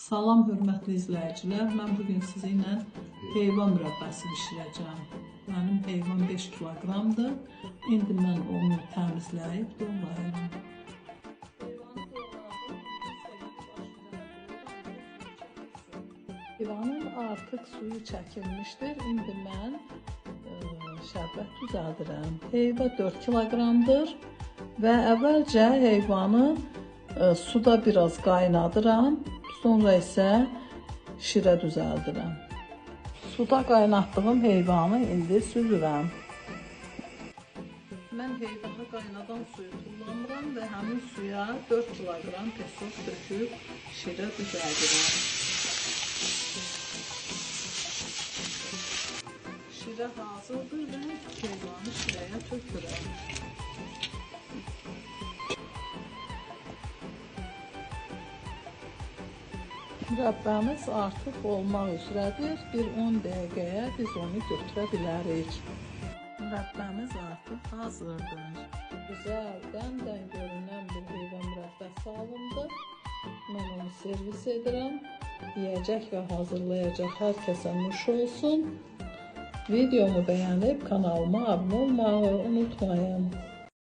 Salam hörmətli izləyicilər, mən bugün sizinlə heyvan mürəbbəsi bişirəcəm. Mənim heyvan 5 kiloqramdır. İndi mən onu təmizləyib doğrayıram. Heyvanın artıq suyu çəkilmişdir. İndi mən şərbət düzəldirəm. Heyva 4 kiloqramdır və əvvəlcə heyvanı suda biraz qaynadıram. Sonra isə şirə düzəldirəm. Suda qaynatdığım heyvanı indi süzürəm. Mən heyvana qaynadan suyu kullanıram və həmin suya 4 kiloqram pesok döküb şirə düzəldirəm. Şirə hazırdır və heyvanı şirəyə tökürəm. Mürəbbəmiz artıq olmaq üzrədir. Bir 10 dəqiqəyə biz onu götürə bilərik. Mürəbbəmiz artıq hazırdır. Gözəl, dən görünən bir heyvan mürəbbəsi alındı. Mən onu servis edirəm. Yiyəcək və hazırlayacaq hər kəsə nuş olsun. Videomu bəyənib kanalıma abunə olmağı unutmayın.